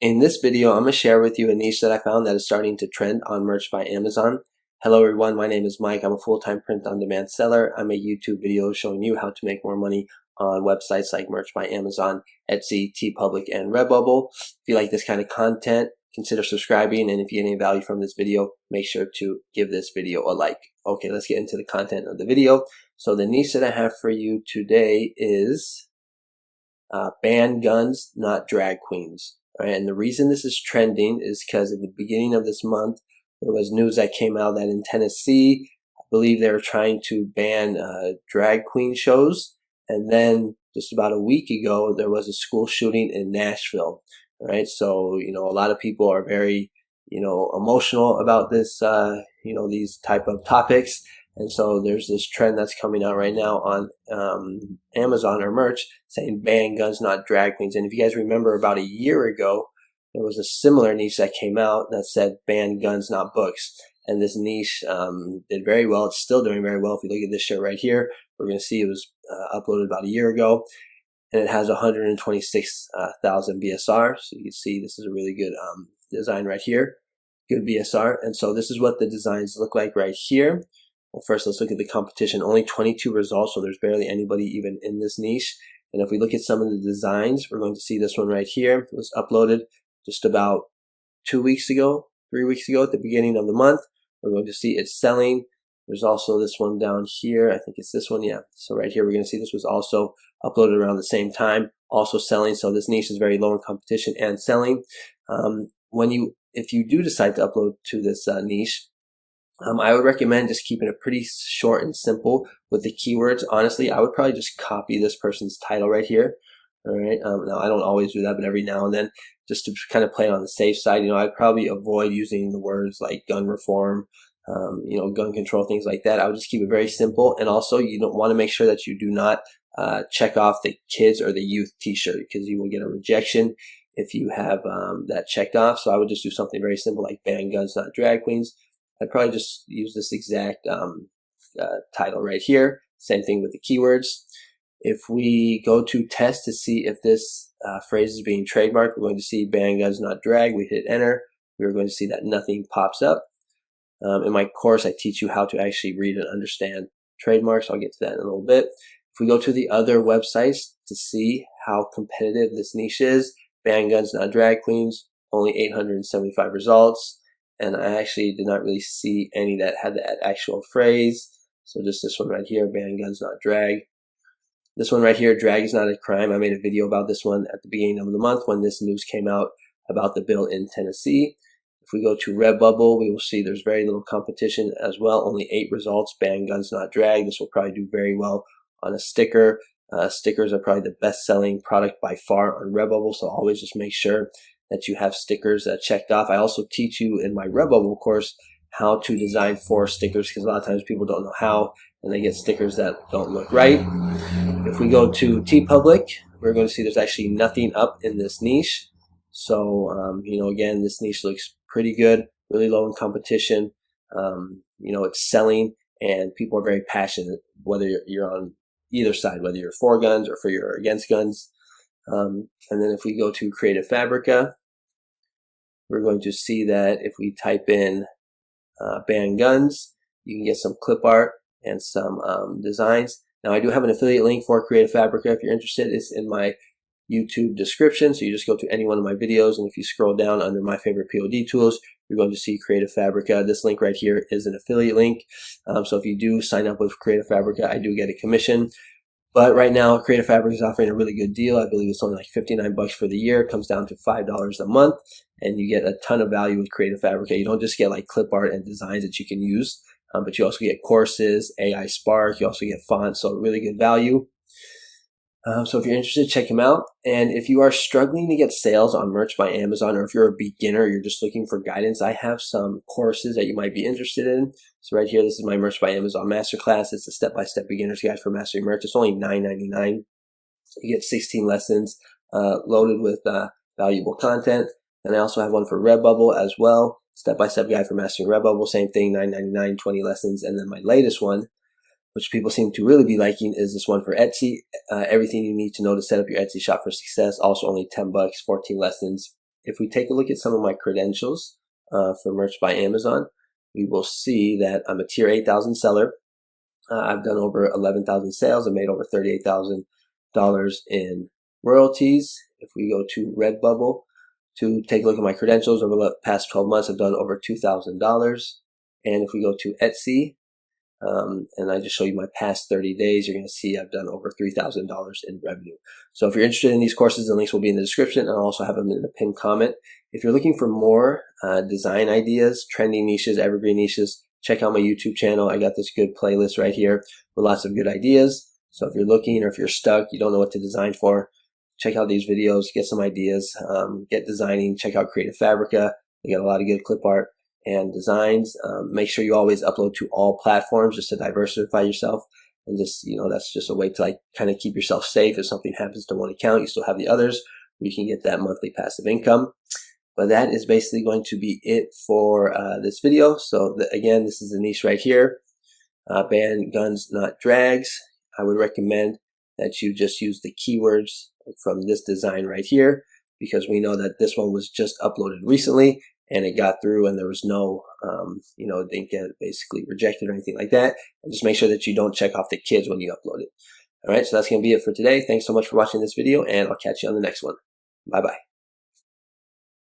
In this video, I'm going to share with you a niche that I found that is starting to trend on Merch by Amazon. Hello everyone, my name is Mike. I'm a full-time print-on-demand seller. I make YouTube videos showing you how to make more money on websites like Merch by Amazon, Etsy, TeePublic, and Redbubble. If you like this kind of content, consider subscribing, and if you get any value from this video, make sure to give this video a like. Okay, let's get into the content of the video. So the niche that I have for you today is ban guns, not drag queens. All right, and the reason this is trending is because at the beginning of this month, there was news that came out that in Tennessee, I believe they were trying to ban drag queen shows. And then just about a week ago, there was a school shooting in Nashville. All right, so, a lot of people are very, emotional about this, these type of topics. And so there's this trend that's coming out right now on Amazon or Merch saying ban guns, not drag queens. And if you guys remember about a year ago, there was a similar niche that came out that said ban guns, not books. And this niche did very well. It's still doing very well. If you look at this shirt right here, we're going to see it was uploaded about a year ago. And it has 126,000 BSR. So you can see this is a really good design right here. Good BSR. And so this is what the designs look like right here. Well, first, let's look at the competition. Only 22 results, so there's barely anybody even in this niche. And if we look at some of the designs, we're going to see this one right here. It was uploaded just about 2 weeks ago, 3 weeks ago at the beginning of the month. We're going to see it's selling. There's also this one down here. I think it's this one, yeah. So right here, we're going to see this was also uploaded around the same time, also selling. So this niche is very low in competition and selling. If you do decide to upload to this niche, I would recommend just keeping it pretty short and simple with the keywords. Honestly, I would probably just copy this person's title right here. All right. Now, I don't always do that, but every now and then, just to kind of play on the safe side, I'd probably avoid using the words like gun reform, gun control, things like that. I would just keep it very simple. And also, you don't want to make sure that you do not check off the kids or the youth t-shirt, because you will get a rejection if you have that checked off. So I would just do something very simple like ban guns, not drag queens. I'd probably just use this exact title right here. Same thing with the keywords. If we go to test to see if this phrase is being trademarked, we're going to see ban guns, not drag. We hit enter. We're going to see that nothing pops up. In my course, I teach you how to actually read and understand trademarks. I'll get to that in a little bit. If we go to the other websites to see how competitive this niche is, ban guns, not drag queens, only 875 results. And I actually did not really see any that had that actual phrase. So just this one right here, ban guns, not drag. This one right here, drag is not a crime. I made a video about this one at the beginning of the month when this news came out about the bill in Tennessee. If we go to Redbubble, we will see there's very little competition as well. Only 8 results, ban guns, not drag. This will probably do very well on a sticker. Stickers are probably the best-selling product by far on Redbubble, so always just make sure that you have stickers checked off. I also teach you in my Redbubble course how to design 4 stickers, because a lot of times people don't know how, and they get stickers that don't look right. If we go to TeePublic, we're going to see there's actually nothing up in this niche. So, again, this niche looks pretty good, really low in competition. It's selling, and people are very passionate, whether you're on either side, whether you're for guns or you're against guns. And then if we go to Creative Fabrica, we're going to see that if we type in ban guns, you can get some clip art and some designs. Now, I do have an affiliate link for Creative Fabrica. If you're interested, it's in my YouTube description. So you just go to any one of my videos, and if you scroll down under my favorite POD tools, you're going to see Creative Fabrica. This link right here is an affiliate link. So if you do sign up with Creative Fabrica, I do get a commission. But right now, Creative Fabric is offering a really good deal. I believe it's only like 59 bucks for the year. It comes down to $5 a month, and you get a ton of value with Creative Fabric. You don't just get like clip art and designs that you can use, but you also get courses, AI Spark. You also get fonts, so really good value. So if you're interested, check him out. And if you are struggling to get sales on Merch by Amazon, or if you're a beginner, you're just looking for guidance, I have some courses that you might be interested in. So right here, this is my Merch by Amazon Masterclass. It's a step-by-step beginner's guide for mastering merch. It's only $9.99. You get 16 lessons loaded with valuable content. And I also have one for Redbubble as well. Step-by-step guide for mastering Redbubble. Same thing, $9.99, 20 lessons. And then my latest one, which people seem to really be liking, is this one for Etsy. Everything you need to know to set up your Etsy shop for success. Also only 10 bucks, 14 lessons if we take a look at some of my credentials for Merch by Amazon, we will see that I'm a tier 8,000 seller. I've done over 11,000 sales. I made over $38,000 in royalties. If we go to Redbubble to take a look at my credentials over the past 12 months, I've done over $2,000. And if we go to Etsy, and I just show you my past 30 days, you're going to see I've done over $3,000 in revenue. So if you're interested in these courses, the links will be in the description, and I'll also have them in the pinned comment. If you're looking for more design ideas, trending niches, evergreen niches, check out my YouTube channel. I got this good playlist right here with lots of good ideas. So if you're looking, or if you're stuck, you don't know what to design for, check out these videos, get some ideas, get designing, check out Creative Fabrica. They got a lot of good clip art and designs. Make sure you always upload to all platforms just to diversify yourself, and just, that's just a way to like kind of keep yourself safe. If something happens to one account, you still have the others where you can get that monthly passive income. But that is basically going to be it for this video. So again, this is the niche right here, ban guns not drags. I would recommend that you just use the keywords from this design right here, because we know that this one was just uploaded recently and it got through, and there was no, it didn't get basically rejected or anything like that. And just make sure that you don't check off the kids when you upload it. All right, so that's going to be it for today. Thanks so much for watching this video, and I'll catch you on the next one. Bye-bye.